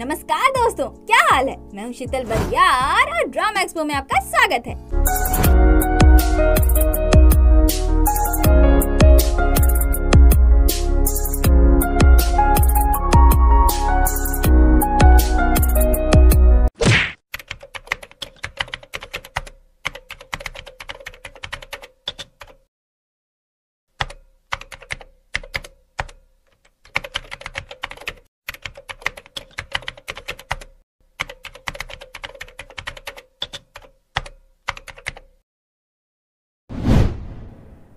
नमस्कार दोस्तों, क्या हाल है। मैं हूँ शीतल बरियार और ड्रामा एक्सपो में आपका स्वागत है।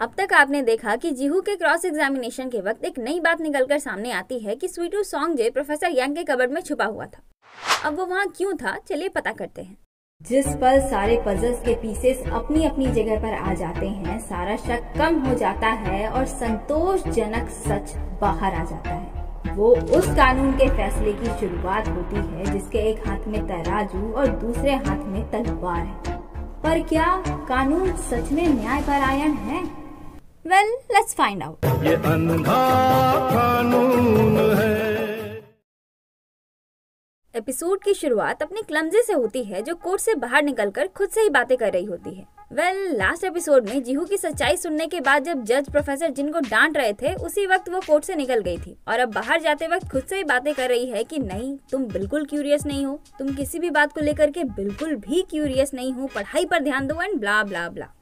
अब तक आपने देखा कि जीहू के क्रॉस एग्जामिनेशन के वक्त एक नई बात निकलकर सामने आती है कि स्वीटू सॉन्गजे प्रोफेसर यांग के कबर्ड में छुपा हुआ था। अब वो वहाँ क्यों था, चलिए पता करते हैं। जिस पल सारे पजल्स के पीसेस अपनी अपनी जगह पर आ जाते हैं, सारा शक कम हो जाता है और संतोषजनक सच बाहर आ जाता है। वो उस कानून के फैसले की शुरुआत होती है जिसके एक हाथ में तराजू और दूसरे हाथ में तलवार है। पर क्या कानून सच में न्यायपरायण है? Well, let's find out. ये अंधा कानून है। एपिसोड की शुरुआत अपने क्लमजे से होती है जो कोर्ट से बाहर निकलकर खुद से ही बातें कर रही होती है। लास्ट एपिसोड में जीहू की सच्चाई सुनने के बाद जब जज प्रोफेसर जिनको डांट रहे थे उसी वक्त वो कोर्ट से निकल गई थी और अब बाहर जाते वक्त खुद से ही बातें कर रही है कि नहीं, तुम बिल्कुल क्यूरियस नहीं हो, तुम किसी भी बात को लेकर के बिल्कुल भी क्यूरियस नहीं हो, पढ़ाई पर ध्यान दो एंड ब्ला ब्ला ब्ला।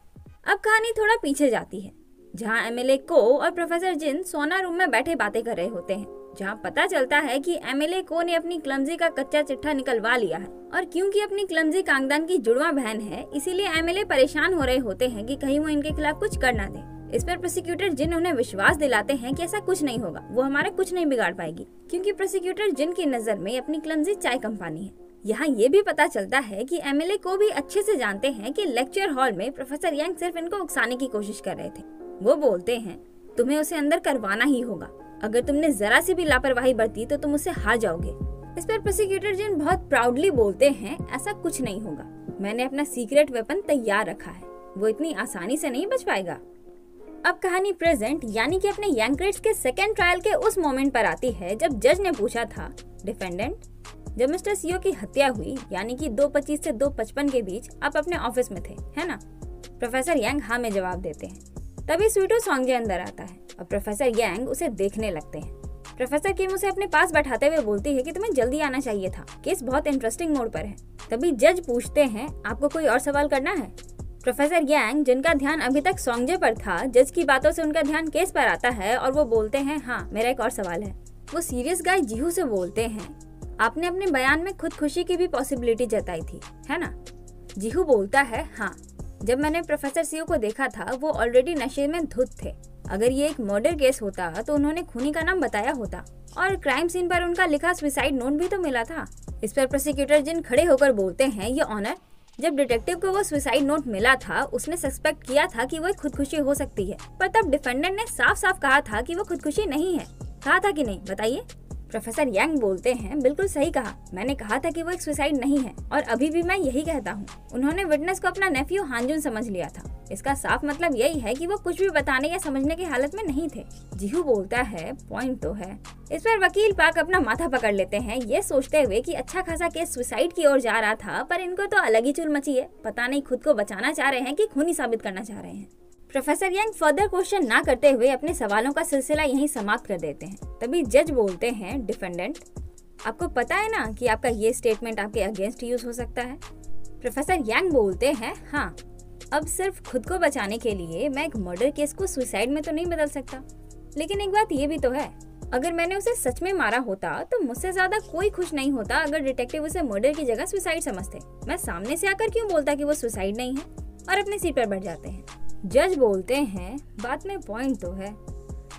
अब कहानी थोड़ा पीछे जाती है जहाँ एमएलए को और प्रोफेसर जिन सोना रूम में बैठे बातें कर रहे होते हैं, जहाँ पता चलता है कि एमएलए को ने अपनी क्लमजी का कच्चा चिट्ठा निकलवा लिया है और क्योंकि अपनी क्लमजी कांगदान की जुड़वा बहन है इसीलिए एमएलए परेशान हो रहे होते हैं कि कहीं वो इनके खिलाफ कुछ कर ना दे। इस पर प्रोसिक्यूटर जिन उन्हें विश्वास दिलाते हैं कि ऐसा कुछ नहीं होगा, वो हमारा कुछ नहीं बिगाड़ पाएगी, क्योंकि प्रोसिक्यूटर जिन की नजर में अपनी क्लमजी चाय कंपनी है। यहाँ ये भी पता चलता है कि एमएलए को भी अच्छे से जानते हैं कि लेक्चर हॉल में प्रोफेसर यांग सिर्फ इनको उकसाने की कोशिश कर रहे थे। वो बोलते हैं तुम्हें उसे अंदर करवाना ही होगा, अगर तुमने जरा सी भी लापरवाही बरती तो तुम उससे हार जाओगे। इस पर प्रोसिक्यूटर जिन बहुत प्राउडली बोलते हैं ऐसा कुछ नहीं होगा, मैंने अपना सीक्रेट वेपन तैयार रखा है, वो इतनी आसानी से नहीं बच पाएगा। अब कहानी प्रेजेंट यानी कि अपने यांगक्रेट्स के सेकेंड ट्रायल के उस मोमेंट पर आती है जब जज ने पूछा था, डिफेंडेंट, जब मिस्टर सीओ की हत्या हुई यानी कि 2:25 से 2:55 के बीच आप अपने ऑफिस में थे, है ना? प्रोफेसर यांग हाँ में जवाब देते हैं। तभी स्वीटू सॉन्गजे अंदर आता है और प्रोफेसर यांग उसे देखने लगते हैं। प्रोफेसर किम उसे अपने पास बैठाते हुए बोलती है कि तुम्हें जल्दी आना चाहिए था, केस बहुत इंटरेस्टिंग मोड पर है। तभी जज पूछते हैं आपको कोई और सवाल करना है? प्रोफेसर यांग जिनका ध्यान अभी तक सॉन्गजे पर था, जज की बातों से उनका ध्यान केस पर आता है और वो बोलते हैं हाँ मेरा एक और सवाल है। वो सीरियस गाय जीहू से बोलते हैं आपने अपने बयान में खुदकुशी की भी पॉसिबिलिटी जताई थी, है ना? जीहू बोलता है हाँ, जब मैंने प्रोफेसर सीओ को देखा था वो ऑलरेडी नशे में धुत थे। अगर ये एक मर्डर केस होता तो उन्होंने खूनी का नाम बताया होता और क्राइम सीन पर उनका लिखा सुसाइड नोट भी तो मिला था। इस पर प्रोसिक्यूटर जिन खड़े होकर बोलते हैं ये ऑनर, जब डिटेक्टिव को वो सुसाइड नोट मिला था उसने सस्पेक्ट किया था कि वो एक खुदकुशी हो सकती है, पर तब डिफेंडेंट ने साफ साफ कहा था कि वो खुदकुशी नहीं है। कहा था कि नहीं, बताइए? प्रोफेसर यांग बोलते हैं बिल्कुल सही कहा, मैंने कहा था कि वो एक सुसाइड नहीं है और अभी भी मैं यही कहता हूँ। उन्होंने विटनेस को अपना नेफ्यू हांजुन समझ लिया था, इसका साफ मतलब यही है कि वो कुछ भी बताने या समझने की हालत में नहीं थे। जीहू बोलता है पॉइंट तो है। इस पर वकील पाक अपना माथा पकड़ लेते हैं ये सोचते हुए कि अच्छा खासा केस सुसाइड की ओर जा रहा था पर इनको तो अलग ही चुल मची है, पता नहीं खुद को बचाना चाह रहे हैं कि खूनी साबित करना चाह रहे हैं। प्रोफेसर यांग फर्दर क्वेश्चन ना करते हुए अपने सवालों का सिलसिला यहीं समाप्त कर देते हैं। तभी जज बोलते हैं डिफेंडेंट, आपको पता है ना कि आपका ये स्टेटमेंट आपके अगेंस्ट यूज हो सकता है? प्रोफेसर यांग बोलते हैं हाँ, अब सिर्फ खुद को बचाने के लिए मैं एक मर्डर केस को सुसाइड में तो नहीं बदल सकता, लेकिन एक बात ये भी तो है, अगर मैंने उसे सच में मारा होता तो मुझसे ज्यादा कोई खुश नहीं होता अगर डिटेक्टिव उसे मर्डर की जगह सुसाइड समझते। मैं सामने से आकर क्यों बोलता कि वो सुसाइड नहीं है, और अपने सीट पर बैठ जाते हैं। जज बोलते हैं बात में पॉइंट तो है।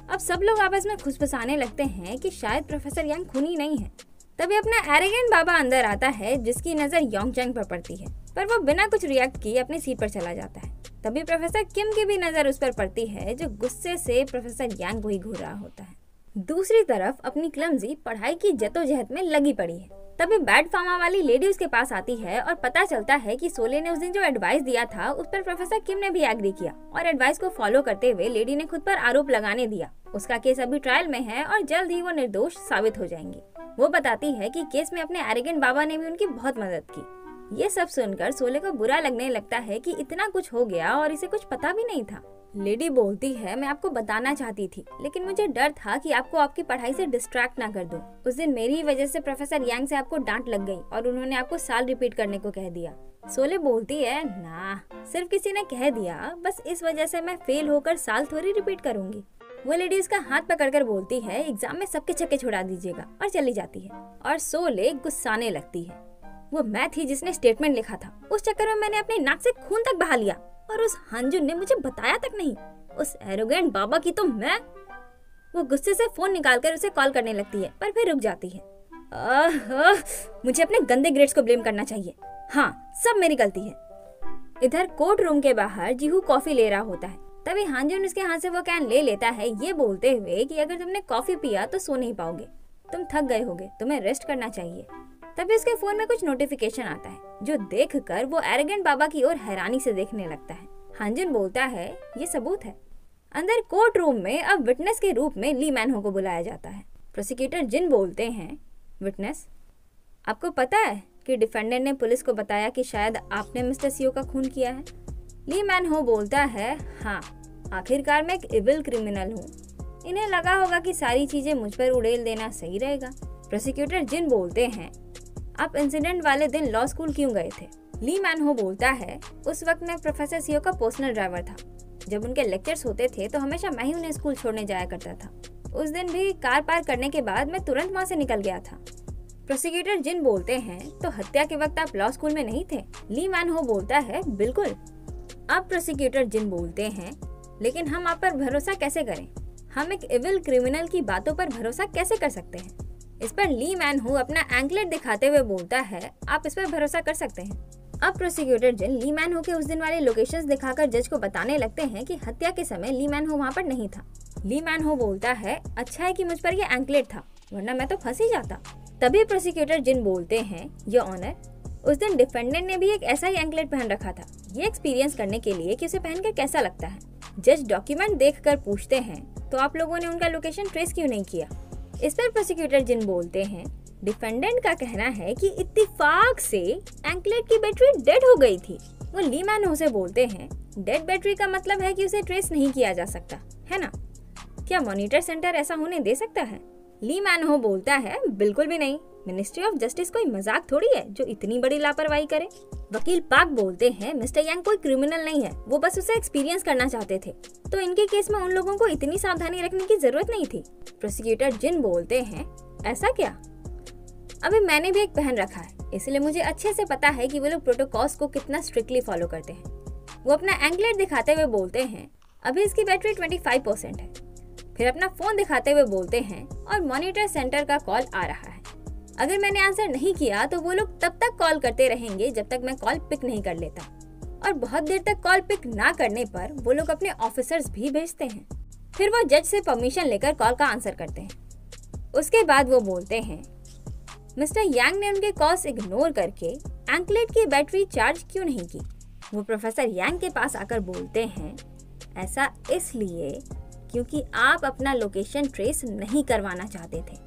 अब सब लोग आपस में खुशफुसाने लगते हैं कि शायद प्रोफेसर यांग खूनी नहीं है। तभी अपना एरोगेंट बाबा अंदर आता है जिसकी नजर योंगचैंग पर पड़ती है, पर वो बिना कुछ रिएक्ट किए अपनी सीट पर चला जाता है। तभी प्रोफेसर किम की भी नजर उस पर पड़ती है जो गुस्से से प्रोफेसर यांग को ही घूर रहा होता है। दूसरी तरफ अपनी क्लमजी पढ़ाई की जद्दोजहद में लगी पड़ी है। तभी बैड फार्मा वाली लेडी उसके पास आती है और पता चलता है कि सोले ने उस दिन जो एडवाइस दिया था उस पर प्रोफेसर किम ने भी एग्री किया और एडवाइस को फॉलो करते हुए लेडी ने खुद पर आरोप लगाने दिया। उसका केस अभी ट्रायल में है और जल्द ही वो निर्दोष साबित हो जाएंगी। वो बताती है कि केस में अपने एरोगेंट बाबा ने भी उनकी बहुत मदद की। ये सब सुनकर सोले को बुरा लगने लगता है कि इतना कुछ हो गया और इसे कुछ पता भी नहीं था। लेडी बोलती है, मैं आपको बताना चाहती थी लेकिन मुझे डर था कि आपको आपकी पढ़ाई से डिस्ट्रैक्ट ना कर दूं। उस दिन मेरी ही वजह से प्रोफेसर यांग से आपको डांट लग गई और उन्होंने आपको साल रिपीट करने को कह दिया। सोले बोलती है, ना, सिर्फ किसी ने कह दिया, बस इस वजह से मैं फेल होकर साल थोड़ी रिपीट करूंगी। वो लेडी उसका हाथ पकड़कर बोलती है, एग्जाम में सबके छक्के छुड़ा दीजिएगा, और चली जाती है। और सोले गुस्साने लगती है। वो मैं थी जिसने स्टेटमेंट लिखा था, उस चक्कर में मैंने अपनी नाक से खून तक बहा लिया और उस हांजुन ने मुझे बताया तक नहीं। उस एरोगेंट बाबा की तो मैं। वो गुस्से से फोन निकालकर उसे कॉल करने लगती है पर फिर रुक जाती है। मुझे अपने गंदे ग्रेड्स को ब्लेम करना चाहिए। हाँ, सब मेरी गलती है। इधर कोर्ट रूम के बाहर जीहू कॉफी ले रहा होता है। तभी हांजुन उसके हाथ से वो कैन ले लेता है, ये बोलते हुए कि अगर तुमने कॉफी पिया तो सो नहीं पाओगे, तुम थक गए होगे, तुम्हें रेस्ट करना चाहिए। तभी उसके फोन में कुछ नोटिफिकेशन आता है जो देखकर वो एरोगेंट बाबा की ओर हैरानी से देखने लगता है। हांजुन बोलता है, ये सबूत है। अंदर कोर्ट रूम में अब विटनेस के रूप में ली मैनहो को बुलाया जाता है। प्रोसिक्यूटर जिन बोलते हैं, विटनेस, आपको पता है कि डिफेंडेंट ने पुलिस को बताया कि शायद आपने मिस्टर सीओ का खून किया है? ली मैनहो बोलता है, हाँ, आखिरकार मैं एक इविल क्रिमिनल हूँ। इन्हें लगा होगा कि सारी चीजें मुझ पर उड़ेल देना सही रहेगा। प्रोसिक्यूटर जिन बोलते हैं, आप इंसिडेंट वाले दिन लॉ स्कूल क्यों गए थे? ली मैनहो बोलता है, उस वक्त मैं प्रोफेसर सीओ का पर्सनल ड्राइवर था। जब उनके लेक्चर्स होते थे तो हमेशा मैं ही उन्हें स्कूल छोड़ने जाया करता था। उस दिन भी कार पार्क करने के बाद मैं तुरंत वहाँ से निकल गया था। प्रोसिक्यूटर जिन बोलते हैं, तो हत्या के वक्त आप लॉ स्कूल में नहीं थे? ली मैनहो बोलता है, बिल्कुल। अब प्रोसिक्यूटर जिन बोलते हैं, लेकिन हम आप पर भरोसा कैसे करें? हम एक इविल क्रिमिनल की बातों पर भरोसा कैसे कर सकते हैं? इस पर ली मैनहो अपना एंकलेट दिखाते हुए बोलता है, आप इस पर भरोसा कर सकते हैं। अब प्रोसिक्यूटर जिन ली मैनहो के उस दिन वाले लोकेशंस दिखाकर जज को बताने लगते हैं कि हत्या के समय ली मैनहो वहाँ पर नहीं था। ली मैनहो बोलता है, अच्छा है कि मुझ पर यह एंकलेट था, वरना मैं तो फंस ही जाता। तभी प्रोसिक्यूटर जिन बोलते हैं, योर ऑनर, उस दिन डिफेंडेंट ने भी एक ऐसा ही एंकलेट पहन रखा था, ये एक्सपीरियंस करने के लिए कि उसे पहनकर कैसा लगता है। जज डॉक्यूमेंट देखकर पूछते हैं, तो आप लोगों ने उनका लोकेशन ट्रेस क्यों नहीं किया? इस पर प्रोसिक्यूटर जिन बोलते हैं, डिफेंडेंट का कहना है कि इत्तेफाक से एंकलेट की बैटरी डेड हो गई थी। वो ली मैनहो से बोलते हैं, डेड बैटरी का मतलब है कि उसे ट्रेस नहीं किया जा सकता, है ना? क्या मॉनिटर सेंटर ऐसा होने दे सकता है? ली मैनहो बोलता है, बिल्कुल भी नहीं। मिनिस्ट्री ऑफ जस्टिस कोई मजाक थोड़ी है जो इतनी बड़ी लापरवाही करे। वकील पाक बोलते हैं, मिस्टर यांग कोई क्रिमिनल नहीं है, वो बस उसे एक्सपीरियंस करना चाहते थे, तो इनके केस में उन लोगों को इतनी सावधानी रखने की जरूरत नहीं थी। प्रोसिक्यूटर जिन बोलते हैं, ऐसा क्या? अभी मैंने भी एक पहन रखा है, इसलिए मुझे अच्छे से पता है कि वो लोग प्रोटोकॉल्स को कितना स्ट्रिक्टली फॉलो करते हैं। वो अपना एंकलेट दिखाते हुए बोलते हैं, अभी इसकी बैटरी 25% है। फिर अपना फोन दिखाते हुए बोलते हैं, और मॉनिटर सेंटर का कॉल आ रहा है। अगर मैंने आंसर नहीं किया तो वो लोग तब तक कॉल करते रहेंगे जब तक मैं कॉल पिक नहीं कर लेता, और बहुत देर तक कॉल पिक ना करने पर वो लोग अपने ऑफिसर्स भी भेजते हैं। फिर वो जज से परमिशन लेकर कॉल का आंसर करते हैं। उसके बाद वो बोलते हैं, मिस्टर यांग ने उनके कॉल्स इग्नोर करके एंकलेट की बैटरी चार्ज क्यों नहीं की? वो प्रोफेसर यांग के पास आकर बोलते हैं, ऐसा इसलिए क्योंकि आप अपना लोकेशन ट्रेस नहीं करवाना चाहते थे,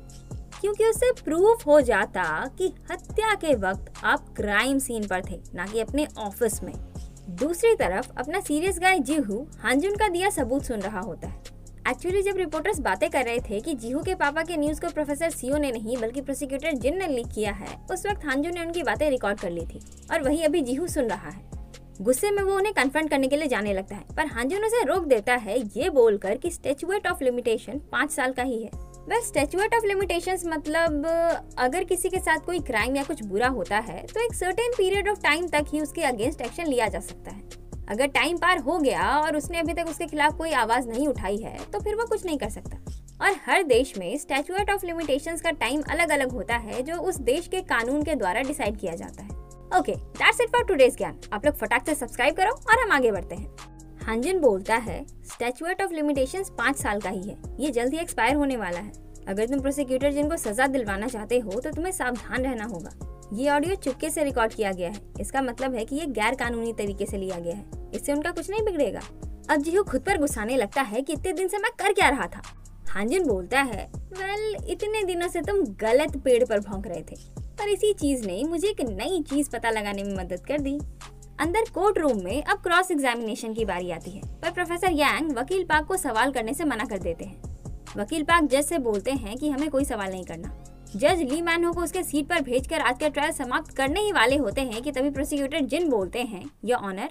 क्योंकि उससे प्रूफ हो जाता कि हत्या के वक्त आप क्राइम सीन पर थे, ना कि अपने ऑफिस में। दूसरी तरफ अपना सीरियस गाय जीहू हांजुन का दिया सबूत सुन रहा होता है। एक्चुअली जब रिपोर्टर्स बातें कर रहे थे कि जीहू के पापा के न्यूज को प्रोफेसर सीओ ने नहीं बल्कि प्रोसिक्यूटर जिन ने लीक किया है, उस वक्त हांजुन ने उनकी बातें रिकॉर्ड कर ली थी, और वही अभी जीहू सुन रहा है। गुस्से में वो उन्हें कन्फ्रंट करने के लिए जाने लगता है, पर हांजुन उसे रोक देता है, ये बोलकर कि स्टैच्यूएट ऑफ लिमिटेशन 5 साल का ही है। वह स्टैच्यूएट ऑफ लिमिटेशंस मतलब अगर किसी के साथ कोई क्राइम या कुछ बुरा होता है तो एक सर्टेन पीरियड ऑफ टाइम तक ही उसके अगेंस्ट एक्शन लिया जा सकता है। अगर टाइम पार हो गया और उसने अभी तक उसके खिलाफ कोई आवाज नहीं उठाई है तो फिर वो कुछ नहीं कर सकता। और हर देश में स्टैच्यूएट ऑफ लिमिटेशंस का टाइम अलग अलग होता है जो उस देश के कानून के द्वारा डिसाइड किया जाता है। Okay, that's it for today's ज्ञान। आप लोग फटाक से सब्सक्राइब करो और हम आगे बढ़ते हैं। हांजुन बोलता है, स्टैच्यूएट ऑफ लिमिटेशंस 5 साल का ही है, ये जल्द ही एक्सपायर होने वाला है। अगर तुम प्रोसिक्यूटर जिनको सजा दिलवाना चाहते हो तो तुम्हें सावधान रहना होगा। ये ऑडियो चुपके से रिकॉर्ड किया गया है। इसका मतलब है कि ये गैर कानूनी तरीके से लिया गया है। इससे उनका कुछ नहीं बिगड़ेगा। अब जीहू खुद पर गुस्साने लगता है कि इतने दिन से मैं कर क्या रहा था। हांजिन बोलता है, वेल, इतने दिनों से तुम गलत पेड़ पर भौंक रहे थे, पर इसी चीज ने मुझे एक नई चीज पता लगाने में मदद कर दी। अंदर कोर्ट रूम में अब क्रॉस एग्जामिनेशन की बारी आती है, पर प्रोफेसर यांग वकील पाक को सवाल करने से मना कर देते हैं। वकील पाक जज से बोलते हैं कि हमें कोई सवाल नहीं करना। जज ली मैनहो को उसके सीट पर भेजकर आज का ट्रायल समाप्त करने ही वाले होते हैं कि तभी प्रोसिक्यूटर जिन बोलते हैं, योर ऑनर,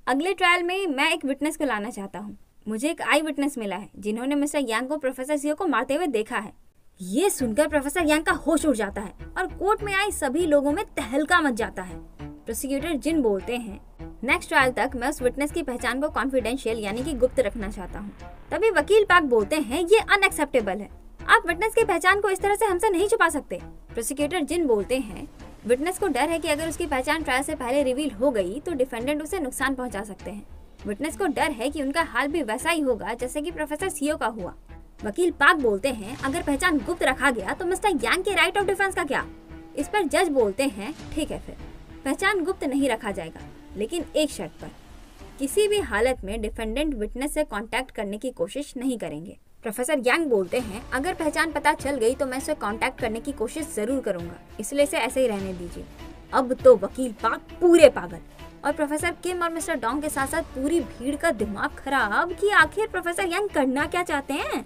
अगले ट्रायल में मैं एक विटनेस को लाना चाहता हूँ। मुझे एक आई विटनेस मिला है जिन्होंने मिस्टर यांग को प्रोफेसर सियो को मारते हुए देखा है। ये सुनकर प्रोफेसर यांग का होश उड़ जाता है और कोर्ट में आए सभी लोगों में तहलका मच जाता है। प्रोसिक्यूटर जिन बोलते हैं, नेक्स्ट ट्रायल तक मैं उस विटनेस की पहचान को कॉन्फिडेंशियल यानी कि गुप्त रखना चाहता हूँ। तभी वकील पाक बोलते हैं, ये अनएक्सेप्टेबल है। आप विटनेस की पहचान को इस तरह से हमसे नहीं छुपा सकते। प्रोसिक्यूटर जिन बोलते हैं, विटनेस को डर है कि अगर उसकी पहचान ट्रायल से पहले रिवील हो गई तो डिफेंडेंट उसे नुकसान पहुंचा सकते हैं। विटनेस को डर है कि उनका हाल भी वैसा ही होगा जैसे कि प्रोफेसर सियो का हुआ। वकील पाक बोलते हैं, अगर पहचान गुप्त रखा गया तो मिस्टर यांग के राइट ऑफ डिफेंस का क्या? इस पर जज बोलते हैं, ठीक है, फिर पहचान गुप्त नहीं रखा जाएगा, लेकिन एक शर्त पर, किसी भी हालत में डिफेंडेंट विटनेस से कांटेक्ट करने की कोशिश नहीं करेंगे। प्रोफेसर यांग बोलते हैं, अगर पहचान पता चल गई तो मैं उसे कांटेक्ट करने की कोशिश जरूर करूंगा, इसलिए इसे ऐसे ही रहने दीजिए। अब तो वकील पाक पूरे पागल और प्रोफेसर किम और मिस्टर डोंग के साथ साथ पूरी भीड़ का दिमाग खराब कि आखिर प्रोफेसर यांग करना क्या चाहते हैं।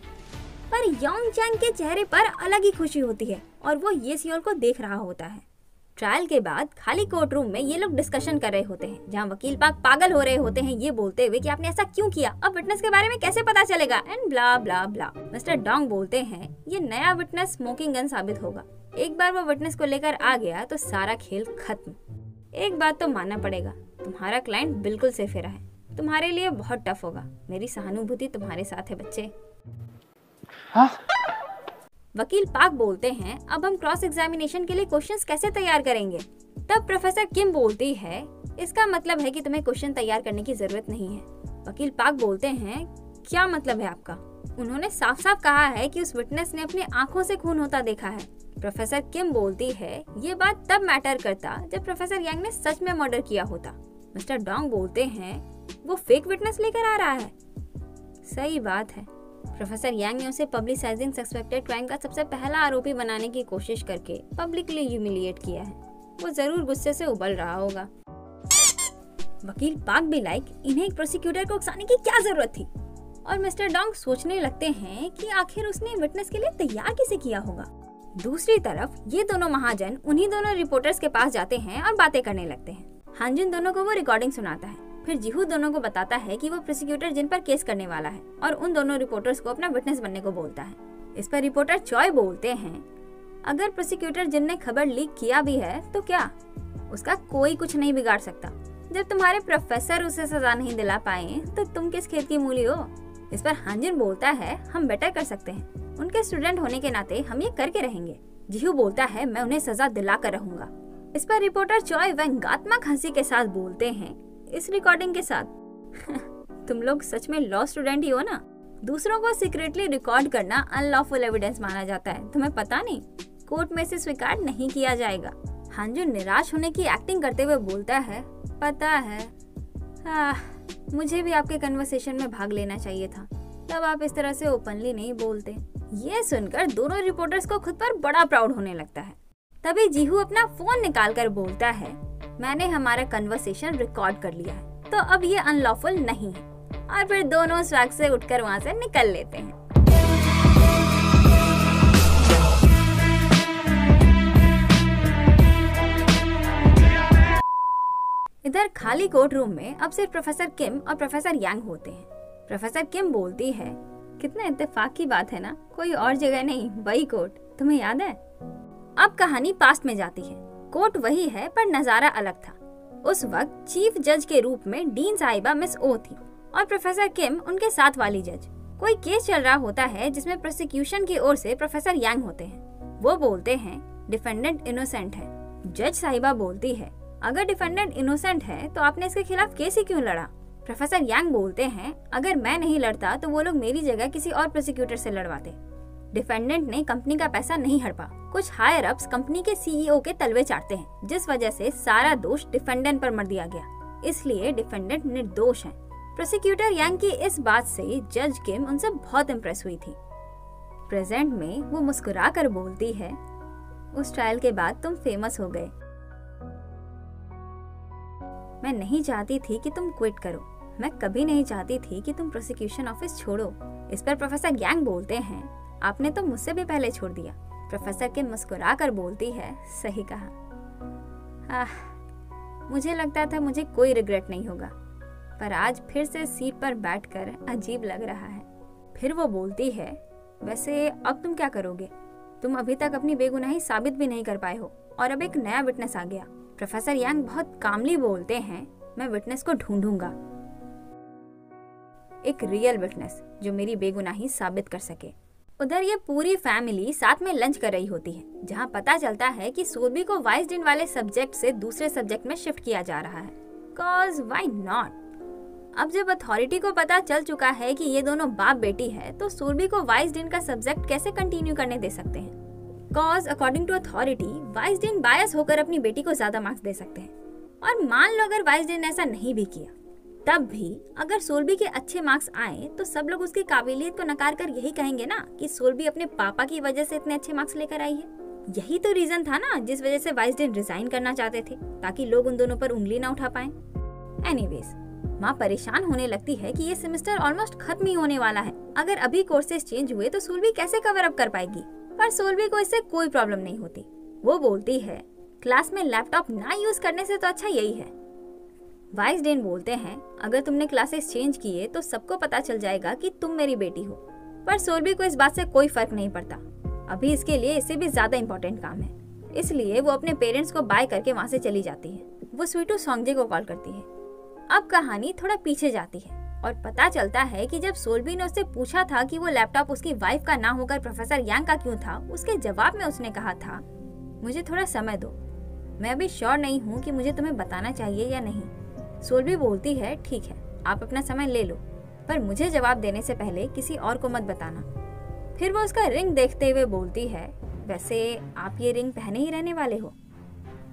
पर योंग चैंग के चेहरे पर अलग ही खुशी होती है और वो ये सियोल को देख रहा होता है। ट्रायल के बाद खाली कोर्ट रूम में ये लोग डिस्कशन कर रहे होते हैं, जहाँ वकील पाक पागल हो रहे होते हैं ये बोलते हुए कि आपने ऐसा क्यों किया, अब विटनेस के बारे में कैसे पता चलेगा, and blah blah blah. Mister Dong बोलते हैं, ये नया विटनेस स्मोकिंग गन साबित होगा। एक बार वो विटनेस को लेकर आ गया तो सारा खेल खत्म। एक बात तो मानना पड़ेगा, तुम्हारा क्लाइंट बिल्कुल सेफेरा है। तुम्हारे लिए बहुत टफ होगा। मेरी सहानुभूति तुम्हारे साथ है बच्चे। हाँ? वकील पाक बोलते हैं, अब हम क्रॉस एग्जामिनेशन के लिए क्वेश्चंस कैसे तैयार करेंगे? तब प्रोफेसर किम बोलती है, इसका मतलब है कि तुम्हें क्वेश्चन तैयार करने की जरूरत नहीं है। वकील पाक बोलते हैं, क्या मतलब है आपका? उन्होंने साफ साफ कहा है कि उस विटनेस ने अपनी आंखों से खून होता देखा है। प्रोफेसर किम बोलती है, ये बात तब मैटर करता जब प्रोफेसर यांग ने सच में मर्डर किया होता। मिस्टर डोंग बोलते हैं, वो फेक विटनेस लेकर आ रहा है। सही बात है। प्रोफेसर यांग ने उसे पब्लिसाइजिंग सस्पेक्टेड क्राइम का सबसे पहला आरोपी बनाने की कोशिश करके पब्लिकली ह्यूमिलिएट किया है। वो जरूर गुस्से से उबल रहा होगा। वकील पाक भी लाइक, इन्हें एक प्रोसिक्यूटर को उकसाने की क्या जरूरत थी? और मिस्टर डोंग सोचने लगते हैं कि आखिर उसने विटनेस के लिए तैयार कैसे किया होगा। दूसरी तरफ ये दोनों महाजन उन्हीं दोनों रिपोर्टर्स के पास जाते हैं और बातें करने लगते हैं। हांजिन दोनों को वो रिकॉर्डिंग सुनाता है। फिर जीहू दोनों को बताता है कि वो प्रोसिक्यूटर जिन पर केस करने वाला है और उन दोनों रिपोर्टर्स को अपना विटनेस बनने को बोलता है। इस पर रिपोर्टर चॉय बोलते हैं, अगर प्रोसिक्यूटर जिन ने खबर लीक किया भी है तो क्या, उसका कोई कुछ नहीं बिगाड़ सकता। जब तुम्हारे प्रोफेसर उसे सजा नहीं दिला पाए तो तुम किस खेत की मूली हो? इस पर हांजिन बोलता है, हम बेटर कर सकते हैं, उनके स्टूडेंट होने के नाते हम ये करके रहेंगे। जीहू बोलता है, मैं उन्हें सजा दिला कर रहूंगा। इस पर रिपोर्टर चॉय व्यंग्यात्मक हंसी के साथ बोलते हैं, इस रिकॉर्डिंग के साथ तुम लोग सच में लॉ स्टूडेंट ही हो ना? दूसरों को सीक्रेटली रिकॉर्ड करना अनलॉफुल एविडेंस माना जाता है, तुम्हें पता नहीं? कोर्ट में से स्वीकार नहीं किया जाएगा। हांजुन निराश होने की एक्टिंग करते हुए बोलता है, पता है, मुझे भी आपके कन्वर्सेशन में भाग लेना चाहिए था, तब आप इस तरह से ओपनली नहीं बोलते। ये सुनकर दोनों रिपोर्टर्स को खुद पर बड़ा प्राउड होने लगता है। तभी जीहू अपना फोन निकालकर बोलता है, मैंने हमारा कन्वर्सेशन रिकॉर्ड कर लिया है, तो अब ये अनलॉफुल नहीं है। और फिर दोनों स्वैग से उठकर वहाँ से निकल लेते हैं। इधर खाली कोर्ट रूम में अब सिर्फ प्रोफेसर किम और प्रोफेसर यांग होते हैं। प्रोफेसर किम बोलती है, कितना इत्तेफाक की बात है ना, कोई और जगह नहीं, वही कोर्ट, तुम्हें याद है? अब कहानी पास्ट में जाती है। कोर्ट वही है पर नजारा अलग था। उस वक्त चीफ जज के रूप में डीन साहिबा मिस ओ थी और प्रोफेसर किम उनके साथ वाली जज। कोई केस चल रहा होता है जिसमें प्रोसिक्यूशन की ओर से प्रोफेसर यांग होते हैं। वो बोलते हैं डिफेंडेंट इनोसेंट है। जज साहिबा बोलती है, अगर डिफेंडेंट इनोसेंट है तो आपने इसके खिलाफ केस ही क्यों लड़ा? प्रोफेसर यांग बोलते हैं, अगर मैं नहीं लड़ता तो वो लोग मेरी जगह किसी और प्रोसिक्यूटर से लड़वाते। डिफेंडेंट ने कंपनी का पैसा नहीं हड़पा। कुछ हायर अप्स कंपनी के सीईओ के तलवे चाटते हैं, जिस वजह से सारा दोष डिफेंडेंट पर मर दिया गया। इसलिए डिफेंडेंट निर्दोष हैं। प्रोसिक्यूटर यांग की इस बात से जज किम उनसे बहुत इम्प्रेस हुई थी। प्रेजेंट में वो मुस्कुरा कर बोलती है, उस ट्रायल के बाद तुम फेमस हो गए। मैं नहीं चाहती थी कि तुम क्विट करो, मैं कभी नहीं चाहती थी कि तुम प्रोसिक्यूशन ऑफिस छोड़ो। इस पर प्रोफेसर यांग बोलते हैं, आपने तो मुझसे भी पहले छोड़ दिया। प्रोफेसर किम मुस्कुरा कर बोलती है, सही कहा। मुझे लगता था मुझे कोई रिग्रेट नहीं होगा, पर आज फिर से सीट पर बैठकर अजीब लग रहा है। फिर वो बोलती है, वैसे अब तुम क्या करोगे? तुम अभी तक अपनी बेगुनाही साबित भी नहीं कर पाए हो और अब एक नया विटनेस आ गया। प्रोफेसर यांग बहुत कामली बोलते हैं, मैं विटनेस को ढूंढूंगा, एक रियल विटनेस जो मेरी बेगुनाही साबित कर सके। उधर ये पूरी फैमिली साथ में लंच कर रही होती है, जहाँ पता चलता है कि सोल्बी को वाइस डीन वाले सब्जेक्ट से दूसरे सब्जेक्ट में शिफ्ट किया जा रहा है। Cause why not? अब जब अथॉरिटी को पता चल चुका है कि ये दोनों बाप बेटी है, तो सोल्बी को वाइस डीन का सब्जेक्ट कैसे कंटिन्यू करने दे सकते हैं? Cause according to authority vice dean bias होकर अपनी बेटी को ज्यादा मार्क्स दे सकते हैं। और मान लो अगर वाइस डीन ने ऐसा नहीं भी किया, तब भी अगर सोल्बी के अच्छे मार्क्स आए तो सब लोग उसकी काबिलियत को नकार कर यही कहेंगे ना कि सोल्बी अपने पापा की वजह से इतने अच्छे मार्क्स लेकर आई है। यही तो रीजन था ना जिस वजह से वाइस डीन रिजाइन करना चाहते थे, ताकि लोग उन दोनों पर उंगली ना उठा पाए। एनीवेज, माँ परेशान होने लगती है कि ये सेमेस्टर ऑलमोस्ट खत्म ही होने वाला है। अगर अभी कोर्सेज चेंज हुए तो सोल्बी कैसे कवर अप कर पाएगी? पर सोल्बी को इससे कोई प्रॉब्लम नहीं होती। वो बोलती है, क्लास में लैपटॉप ना यूज करने से तो अच्छा यही है। वाइस डीन बोलते हैं, अगर तुमने क्लासेस चेंज किए तो सबको पता चल जाएगा कि तुम मेरी बेटी हो। पर सोल्बी को इस बात से कोई फर्क नहीं पड़ता। अभी इसके लिए इससे भी ज्यादा इम्पोर्टेंट काम है, इसलिए वो अपने पेरेंट्स को बाय करके वहाँ से चली जाती है। वो स्वीटू सोंगजे को कॉल करती है। अब कहानी थोड़ा पीछे जाती है और पता चलता है कि जब सोल्बी ने उससे पूछा था कि वो लैपटॉप उसकी वाइफ का ना होकर प्रोफेसर यांग का क्यों था, उसके जवाब में उसने कहा था, मुझे थोड़ा समय दो, मैं अभी श्योर नहीं हूँ कि मुझे तुम्हें बताना चाहिए या नहीं। सोल्बी बोलती है, ठीक है, आप अपना समय ले लो, पर मुझे जवाब देने से पहले किसी और को मत बताना। फिर वो उसका रिंग देखते हुए बोलती है, वैसे आप ये रिंग पहने ही रहने वाले हो?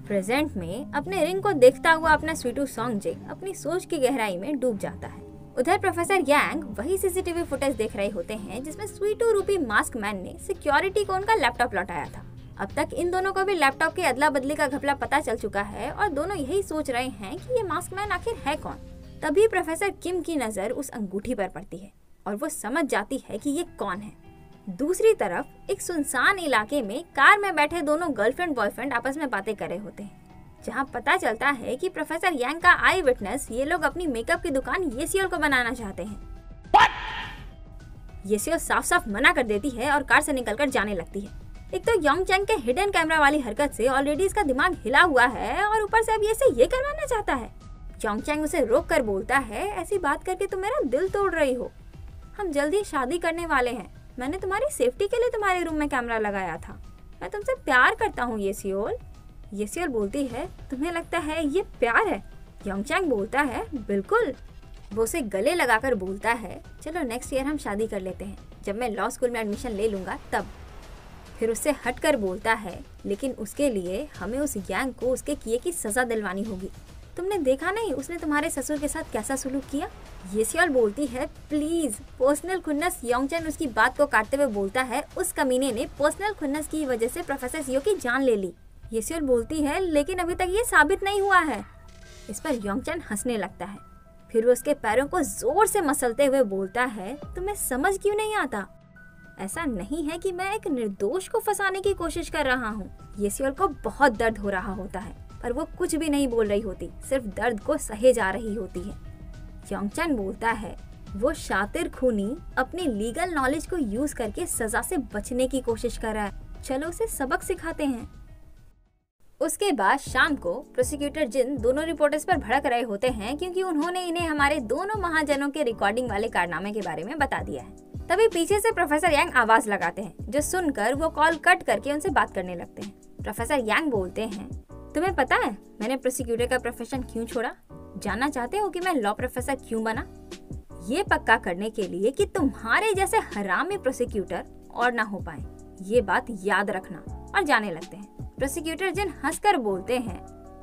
प्रेजेंट में अपने रिंग को देखता हुआ अपना स्वीटू सोंगजे अपनी सोच की गहराई में डूब जाता है। उधर प्रोफेसर यांग वही सीसीटीवी फुटेज देख रहे होते हैं जिसमें स्वीटू रूपी मास्क मैन ने सिक्योरिटी को उनका लैपटॉप लौटाया था। अब तक इन दोनों को भी लैपटॉप के अदला बदली का घपला पता चल चुका है और दोनों यही सोच रहे हैं कि ये मास्क मैन आखिर है कौन। तभी प्रोफेसर किम की नजर उस अंगूठी पर पड़ती है और वो समझ जाती है कि ये कौन है। दूसरी तरफ एक सुनसान इलाके में कार में बैठे दोनों गर्लफ्रेंड बॉयफ्रेंड आपस में बातें कर रहे होते हैं, जहाँ पता चलता है कि प्रोफेसर यांग का आई विटनेस ये लोग अपनी मेकअप की दुकान येसियोल को बनाना चाहते हैं। येसियोल साफ साफ मना कर देती है और कार से निकलकर जाने लगती है। एक तो योंगचैंग के हिडन कैमरा वाली हरकत से ऑलरेडी इसका दिमाग हिला हुआ है और ऊपर से अब ये करवाना चाहता है। योंगचैंग उसे रोक कर बोलता है, ऐसी बात करके तुम मेरा दिल तोड़ रही हो, हम जल्दी शादी करने वाले हैं, मैंने तुम्हारी सेफ्टी के लिए तुम्हारे रूम में कैमरा लगाया था, मैं तुमसे प्यार करता हूँ येसियोल। येसियोल बोलती है, तुम्हें लगता है ये प्यार है? योंगचैंग बोलता है, बिल्कुल। वो उसे गले लगाकर बोलता है, चलो नेक्स्ट ईयर हम शादी कर लेते हैं, जब मैं लॉ स्कूल में एडमिशन ले लूंगा तब। फिर उससे हटकर बोलता है, लेकिन उसके लिए हमें उस यांग को उसके किए की सजा दिलवानी होगी। तुमने देखा नहीं उसने तुम्हारे ससुर के साथ कैसा सुलूक किया? येसियोल बोलती है, प्लीज पर्सनल खुन्नस। योंगचैन उसकी बात को काटते हुए बोलता है, उस कमीने ने पर्सनल खुन्नस की वजह से प्रोफेसर सियो की जान ले ली। येसियोल बोलती है, लेकिन अभी तक ये साबित नहीं हुआ है। इस पर योंगचैन हंसने लगता है। फिर वो उसके पैरों को जोर से मसलते हुए बोलता है, तुम्हें समझ क्यों नहीं आता? ऐसा नहीं है कि मैं एक निर्दोष को फंसाने की कोशिश कर रहा हूँ। येसियोल को बहुत दर्द हो रहा होता है, पर वो कुछ भी नहीं बोल रही होती, सिर्फ दर्द को सहे जा रही होती है। योंगचैन बोलता है, वो शातिर खूनी अपनी लीगल नॉलेज को यूज करके सजा से बचने की कोशिश कर रहा है, चलो उसे सबक सिखाते हैं। उसके बाद शाम को प्रोसिक्यूटर जिन दोनों रिपोर्टर्स पर भड़क रहे होते हैं क्योंकि उन्होंने इन्हें हमारे दोनों महाजनों के रिकॉर्डिंग वाले कारनामे के बारे में बता दिया है। तभी पीछे से प्रोफेसर यांग आवाज लगाते हैं, जो सुनकर वो कॉल कट करके उनसे बात करने लगते हैं। प्रोफेसर यांग बोलते हैं, तुम्हें पता है मैंने प्रोसिक्यूटर का प्रोफेशन क्यों छोड़ा? जानना चाहते हो कि मैं लॉ प्रोफेसर क्यों बना? ये पक्का करने के लिए कि तुम्हारे जैसे हरामी प्रोसिक्यूटर और ना हो पाए, ये बात याद रखना, और जाने लगते हैं। प्रोसिक्यूटर जिन हंसकर बोलते हैं,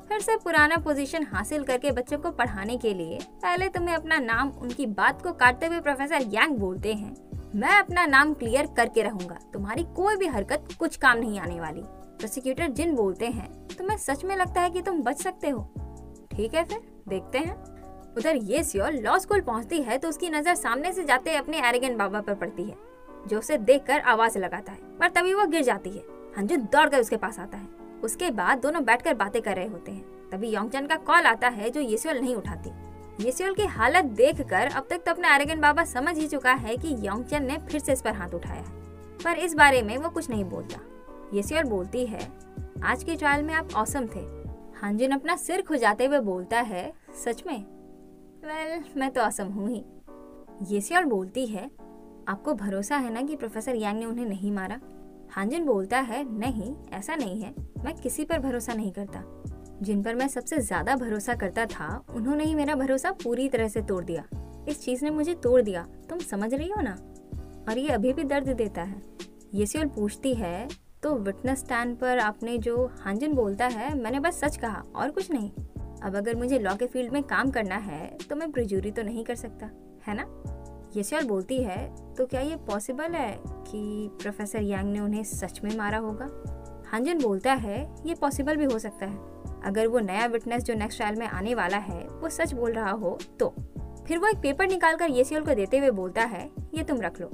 फिर से पुराना पोजीशन हासिल करके बच्चों को पढ़ाने के लिए पहले तुम्हें अपना नाम, उनकी बात को काटते हुए प्रोफेसर यांग बोलते हैं, मैं अपना नाम क्लियर करके रहूंगा, तुम्हारी कोई भी हरकत कुछ काम नहीं आने वाली। प्रोसिक्यूटर जिन बोलते हैं, तुम्हें सच में लगता है कि तुम बच सकते हो? ठीक है, फिर देखते हैं। उधर ये सियोल लॉ स्कूल पहुंचती है तो उसकी नजर सामने से जाते अपने एरोगेंट बाबा पर पड़ती है, जो उसे देखकर आवाज लगाता है, पर तभी वो गिर जाती है। हंजुन दौड़कर उसके पास आता है। उसके बाद दोनों बैठकर बातें कर रहे होते हैं। तभी योंगचन का कॉल आता है जो येसियोल नहीं उठाती। येसियोल की हालत देखकर अब तक तो अपना एरोगेंट बाबा समझ ही चुका है कि योंगचन ने फिर से इस पर हाथ उठाया है, पर इस बारे में वो कुछ नहीं बोलता। येसियोल बोलती है, आज के ट्रायल में आप ऑसम थे। हंजुन अपना सिर खुजाते हुए बोलता है, सच में? वेल, मैं तो ऑसम हूँ ही। येसियोल बोलती है, आपको भरोसा है ना कि प्रोफेसर यांग ने उन्हें नहीं मारा? हंजुन बोलता है, नहीं, ऐसा नहीं है, मैं किसी पर भरोसा नहीं करता। जिन पर मैं सबसे ज्यादा भरोसा करता था, उन्होंने ही मेरा भरोसा पूरी तरह से तोड़ दिया। इस चीज ने मुझे तोड़ दिया, तुम समझ रही हो ना? और ये अभी भी दर्द देता है। येसियोल पूछती है, तो विटनेस स्टैंड पर आपने जो? हंजुन बोलता है, मैंने बस सच कहा और कुछ नहीं। अब अगर मुझे लॉ के फील्ड में काम करना है तो मैं प्रिज्यूरी तो नहीं कर सकता, है ना? येसियोल बोलती है, तो क्या ये पॉसिबल है कि प्रोफेसर यांग ने उन्हें सच में मारा होगा? हंजुन बोलता है, ये पॉसिबल भी हो सकता है, अगर वो नया विटनेस जो नेक्स्ट ट्रायल में आने वाला है वो सच बोल रहा हो तो। फिर वो एक पेपर निकालकर येसियोल को देते हुए बोलता है, ये तुम रख लो,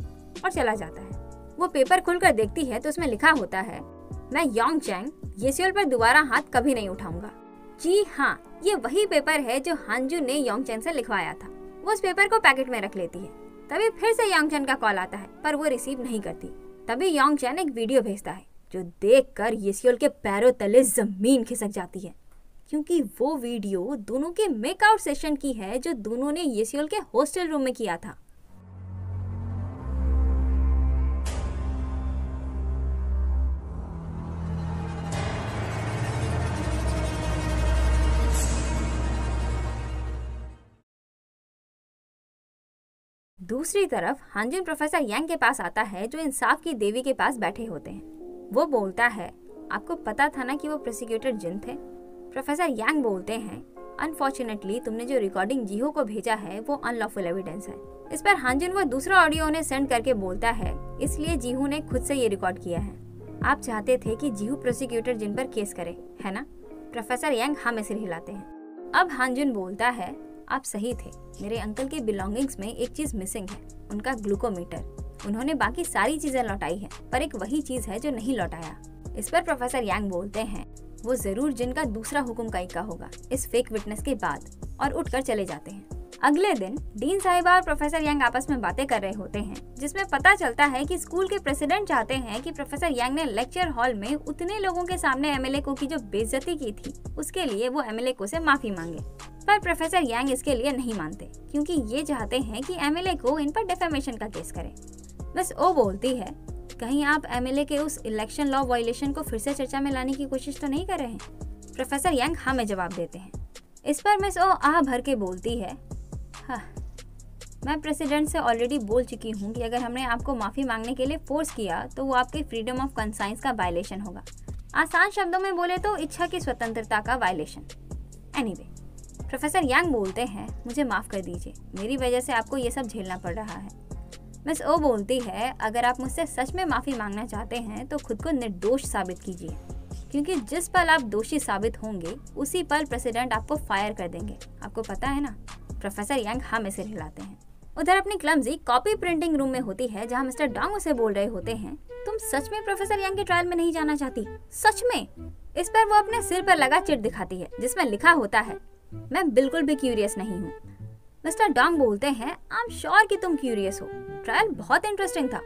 और चला जाता है। वो पेपर खुलकर देखती है तो उसमें लिखा होता है, मैं योंगचन येसियोल पर दोबारा हाथ कभी नहीं उठाऊंगा। जी हाँ, ये वही पेपर है जो हंजुन ने योंगचन से लिखवाया था। वो उस पेपर को पैकेट में रख लेती है। तभी फिर से योंगचन का कॉल आता है, पर वो रिसीव नहीं करती। तभी योंगचन एक वीडियो भेजता है, जो देखकर येसियोल के पैरों तले जमीन खिसक जाती है, क्योंकि वो वीडियो दोनों के मेकआउट सेशन की है जो दोनों ने येसियोल के हॉस्टल रूम में किया था। दूसरी तरफ हंजुन प्रोफेसर यांग के पास आता है, जो इंसाफ की देवी के पास बैठे होते हैं। वो बोलता है, आपको पता था ना कि वो प्रोसिक्यूटर जिन थे? प्रोफेसर यांग बोलते हैं, अनफॉर्चुनेटली तुमने जो रिकॉर्डिंग जीहो को भेजा है वो अनलॉफुल एविडेंस है। इस पर हंजुन वो दूसरा ऑडियो उन्हें सेंड करके बोलता है, इसलिए जीहू ने खुद से ये रिकॉर्ड किया है। आप चाहते थे कि जीहू प्रोसिक्यूटर जिन पर केस करे, है ना? प्रोफेसर यांग हाँ में सिर हिलाते हैं। अब हंजुन बोलता है, आप सही थे, मेरे अंकल के बिलोंगिंग्स में एक चीज मिसिंग है, उनका ग्लूकोमीटर। उन्होंने बाकी सारी चीजें लौटाई है, पर एक वही चीज है जो नहीं लौटाया। इस पर प्रोफेसर यांग बोलते हैं, वो जरूर जिनका दूसरा हुक्म का इक्का होगा इस फेक विटनेस के बाद, और उठकर चले जाते हैं। अगले दिन डीन साहिबा और प्रोफेसर यांग आपस में बातें कर रहे होते हैं, जिसमें पता चलता है कि स्कूल के प्रेसिडेंट चाहते हैं कि प्रोफेसर यांग ने लेक्चर हॉल में उतने लोगों के सामने एमएलए को की जो बेइज्जती की थी, उसके लिए वो एमएलए को से माफी मांगे। पर प्रोफेसर यांग इसके लिए नहीं मानते, क्योंकि ये चाहते हैं कि एमएलए को इन पर डिफेमेशन का केस करें। मिस ओ बोलती है, कहीं आप एमएलए के उस इलेक्शन लॉ वायलेशन को फिर से चर्चा में लाने की कोशिश तो नहीं कर रहे हैं? प्रोफेसर यांग हाँ में जवाब देते हैं। इस पर मिस ओ आह भर के बोलती है, हाँ, मैं प्रेसिडेंट से ऑलरेडी बोल चुकी हूँ कि अगर हमने आपको माफी मांगने के लिए फोर्स किया तो वो आपके फ्रीडम ऑफ कंसाइंस का वायलेशन होगा। आसान शब्दों में बोले तो इच्छा की स्वतंत्रता का वायलेशन। एनीवे, प्रोफेसर यांग बोलते हैं, मुझे माफ कर दीजिए, मेरी वजह से आपको ये सब झेलना पड़ रहा है। मिस ओ बोलती है, अगर आप मुझसे सच में माफी मांगना चाहते हैं तो खुद को निर्दोष साबित कीजिए, क्योंकि जिस पल आप दोषी साबित होंगे उसी पल प्रेसिडेंट आपको फायर कर देंगे, आपको पता है ना? प्रोफेसर यांग हाँ में सिर हिलाते हैं। उधर अपनी क्लमजी कॉपी प्रिंटिंग रूम में होती है, जहाँ मिस्टर डोंग उसे बोल रहे होते हैं, तुम सच में प्रोफेसर यांग के ट्रायल में नहीं जाना चाहती? सच में? इस पर वो अपने सिर पर लगा चिट दिखाती है, जिसमें लिखा होता है, मैं बिल्कुल भी क्यूरियस नहीं हूँ। मिस्टर डोंग बोलते हैं, आई एम श्योर कि तुम क्यूरियस हो, ट्रायल बहुत इंटरेस्टिंग था।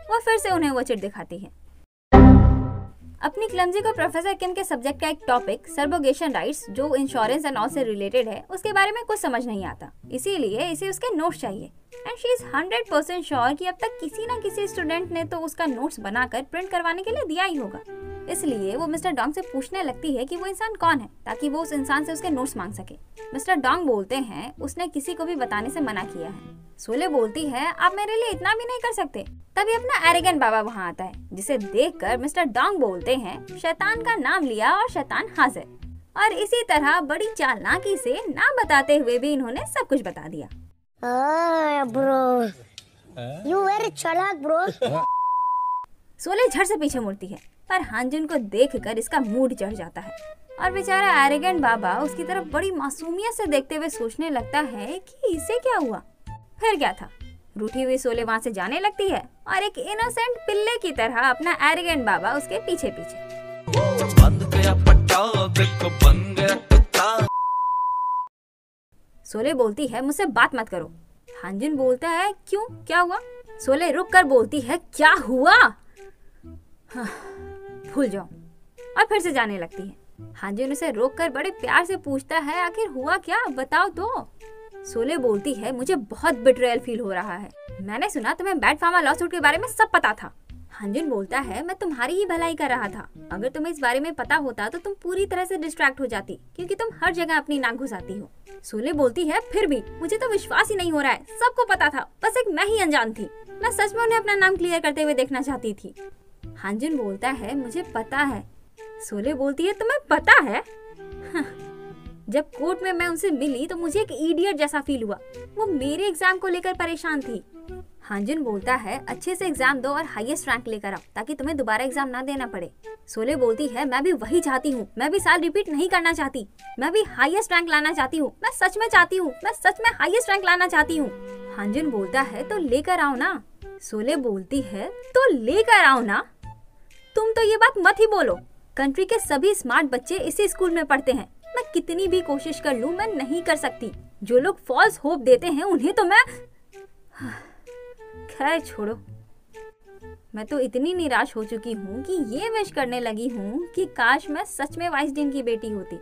वो फिर से उन्हें वो चिट दिखाती है। अपनी क्लमजी को प्रोफेसर किम के सब्जेक्ट का एक टॉपिक सर्बोगेशन राइट्स, जो इंश्योरेंस एंड ऑल से रिलेटेड है, उसके बारे में कुछ समझ नहीं आता, इसीलिए इसे उसके नोट्स चाहिए। एंड शी इज 100% श्योर कि अब तक किसी न किसी स्टूडेंट ने तो उसका नोट्स बनाकर प्रिंट करवाने के लिए दिया ही होगा। इसलिए वो मिस्टर डोंग से पूछने लगती है कि वो इंसान कौन है, ताकि वो उस इंसान से उसके नोट्स मांग सके। मिस्टर डोंग बोलते हैं, उसने किसी को भी बताने से मना किया है। सोले बोलती है आप मेरे लिए इतना भी नहीं कर सकते। तभी अपना एरोगेंट बाबा वहाँ आता है, जिसे देखकर मिस्टर डोंग बोलते हैं शैतान का नाम लिया और शैतान हाजिर। और इसी तरह बड़ी चालाकी से ना बताते हुए भी इन्होंने सब कुछ बता दिया। ब्रो, यू वेरी चालाक ब्रो। सोले झट से पीछे मुड़ती है, पर हांजुन को देखकर इसका मूड चढ़ जाता है और बेचारा एरोगेंट बाबा उसकी तरफ बड़ी मासूमियत से देखते हुए सोचने लगता है कि इसे क्या हुआ। फिर क्या था, रूठी हुई सोले वहाँ से जाने लगती है और एक इनोसेंट पिल्ले की तरह अपना एरोगेंट बाबा उसके पीछे पीछे। सोले बोलती है मुझसे बात मत करो। हांजुन बोलता है क्यों, क्या हुआ? सोले रुक कर बोलती है क्या हुआ? भूल जाओ, और फिर से जाने लगती है। हांजुन उसे रोककर बड़े प्यार से पूछता है आखिर हुआ क्या, बताओ तो। सोले बोलती है मुझे बहुत बिट्रेयल फील हो रहा है। मैंने सुना तुम्हें बैट फार्मा लॉसूट के बारे में सब पता था। हांजुन बोलता है मैं तुम्हारी ही भलाई कर रहा था। अगर तुम्हें इस बारे में पता होता तो तुम पूरी तरह से डिस्ट्रैक्ट हो जाती, क्योंकि तुम हर जगह अपनी नाक घुसाती हो। सोले बोलती है फिर भी मुझे तो विश्वास ही नहीं हो रहा है, सबको पता था, बस एक मैं ही अनजान थी। मैं सच में उन्हें अपना नाम क्लियर करते हुए देखना चाहती थी। हांजुन बोलता है मुझे पता है। सोले बोलती है तुम्हें पता है? जब कोर्ट में मैं उनसे मिली तो मुझे एक इडियट जैसा फील हुआ। वो मेरे एग्जाम को लेकर परेशान थी। हांजुन बोलता है अच्छे से एग्जाम दो और हाईएस्ट रैंक लेकर आओ, ताकि तुम्हें दोबारा एग्जाम ना देना पड़े। सोले बोलती है मैं भी वही चाहती हूँ, मैं भी साल रिपीट नहीं करना चाहती, मैं भी हाईएस्ट रैंक लाना चाहती हूँ। मैं सच में चाहती हूँ, मैं सच में हाईएस्ट रैंक लाना चाहती हूँ। हांजुन बोलता है तो लेकर आओ ना। सोले बोलती है तो लेकर आओ ना। तुम तो ये बात मत ही बोलो। कंट्री के सभी स्मार्ट बच्चे इसी स्कूल में पढ़ते हैं। मैं कितनी भी कोशिश कर लूं मैं नहीं कर सकती। जो लोग फॉल्स होप देते हैं उन्हें तो मैं खैर छोड़ो। मैं तो इतनी निराश हो चुकी हूँ कि ये विश करने लगी हूँ कि काश मैं सच में वाइस डीन की बेटी होती।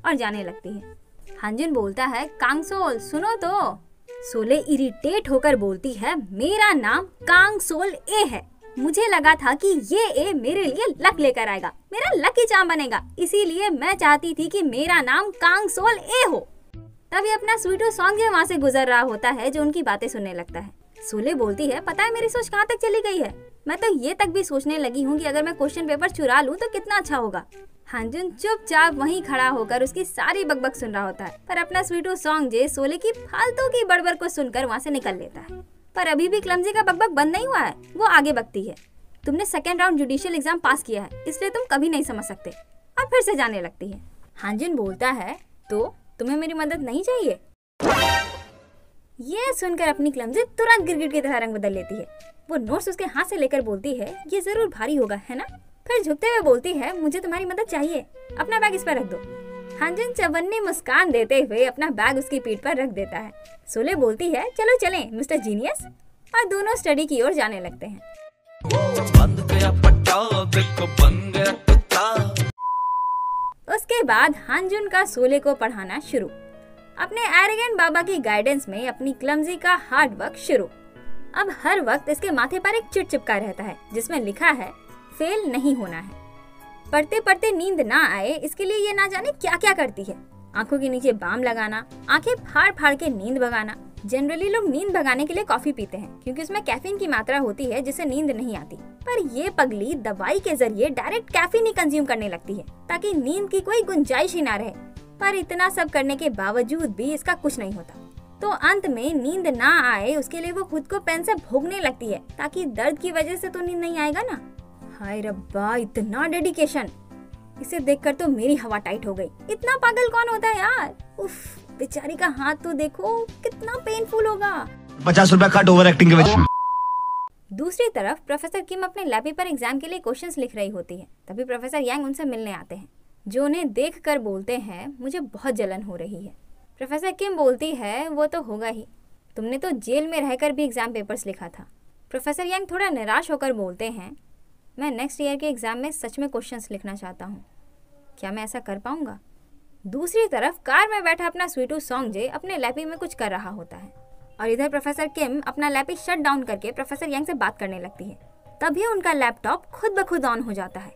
और जाने लगती है। हांजुन बोलता है कांगसोल सुनो तो। सोले इरिटेट होकर बोलती है मेरा नाम कांगसोल ए है। मुझे लगा था कि ये ए मेरे लिए लक लेकर आएगा, मेरा लकी चार्म बनेगा, इसीलिए मैं चाहती थी कि मेरा नाम कांगसोल ए हो। तभी अपना स्वीटू सॉन्ग वहाँ से गुजर रहा होता है, जो उनकी बातें सुनने लगता है। सोले बोलती है पता है मेरी सोच कहाँ तक चली गई है? मैं तो ये तक भी सोचने लगी हूँ कि अगर मैं क्वेश्चन पेपर चुरा लूँ तो कितना अच्छा होगा। हांजुन चुपचाप वहीं खड़ा होकर उसकी सारी बकबक सुन रहा होता है, पर अपना स्वीटू सॉन्ग जे सोले की फालतू की बड़बड़ को सुनकर वहाँ से निकल लेता है। पर अभी भी क्लमजी का बकबक बंद नहीं हुआ है। वो आगे बकती है तुमने सेकेंड राउंड जुडिशियल एग्जाम पास किया है, इसलिए तुम कभी नहीं समझ सकते। और फिर से जाने लगती है। हांजुन बोलता है तो तुम्हें मेरी मदद नहीं चाहिए? ये सुनकर अपनी क्लमजी तुरंत गिरगिट की तरह रंग बदल लेती है। वो नोट्स उसके हाथ से लेकर बोलती है ये जरूर भारी होगा, है ना? फिर झुकते हुए बोलती है मुझे तुम्हारी मदद चाहिए, अपना बैग इस पर रख दो। हांजुन चवन्नी मुस्कान देते हुए अपना बैग उसकी पीठ पर रख देता है। सोले बोलती है चलो चलें मिस्टर जीनियस, और दोनों स्टडी की ओर जाने लगते हैं। उसके बाद हांजुन का सोले को पढ़ाना शुरू। अपने एरोगेंट बाबा की गाइडेंस में अपनी क्लमजी का हार्ड वर्क शुरू। अब हर वक्त इसके माथे पर एक चिट चिपका रहता है जिसमें लिखा है फेल नहीं होना है। पढ़ते पढ़ते नींद ना आए इसके लिए ये ना जाने क्या क्या करती है। आंखों के नीचे बाम लगाना, आंखें फाड़ फाड़ के नींद भगाना। जनरली लोग नींद भगाने के लिए कॉफी पीते हैं क्योंकि उसमें कैफीन की मात्रा होती है जिससे नींद नहीं आती। पर ये पगली दवाई के जरिए डायरेक्ट कैफीन ही कंज्यूम करने लगती है ताकि नींद की कोई गुंजाइश ही ना रहे। पर इतना सब करने के बावजूद भी इसका कुछ नहीं होता। तो अंत में नींद ना आए उसके लिए वो खुद को पेन से भोगने लगती है ताकि दर्द की वजह से तो नींद नहीं आएगा ना। हाय रब्बा, इतना डेडिकेशन! इसे देखकर तो मेरी हवा टाइट हो गई। इतना पागल कौन होता है यार? उफ, बेचारी का हाथ तो देखो कितना पेनफुल होगा। 50 रुपया कट ओवर एक्टिंग के वजह से। दूसरी तरफ प्रोफेसर किम अपने लैब पर एग्जाम के लिए क्वेश्चंस लिख रही होती है। तभी प्रोफेसर यांग उनसे मिलने आते हैं, जो उन्हें देखकर बोलते हैं मुझे बहुत जलन हो रही है। प्रोफेसर किम बोलती है वो तो होगा ही, तुमने तो जेल में रहकर भी एग्जाम पेपर्स लिखा था। प्रोफेसर यांग थोड़ा निराश होकर बोलते हैं मैं नेक्स्ट ईयर के एग्जाम में सच में क्वेश्चंस लिखना चाहता हूँ, क्या मैं ऐसा कर पाऊंगा? दूसरी तरफ कार में बैठा अपना स्वीटू सॉन्गजे अपने लैपी में कुछ कर रहा होता है और इधर प्रोफेसर किम अपना लैपी शट डाउन करके प्रोफेसर यांग से बात करने लगती है। तभी उनका लैपटॉप खुद ब खुद ऑन हो जाता है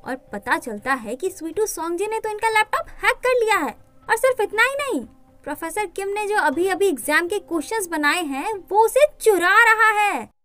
और पता चलता है कि स्वीटू सॉन्गजे ने तो इनका लैपटॉप हैक कर लिया है। और सिर्फ इतना ही नहीं, प्रोफेसर किम ने जो अभी अभी एग्जाम के क्वेश्चंस बनाए हैं वो उसे चुरा रहा है।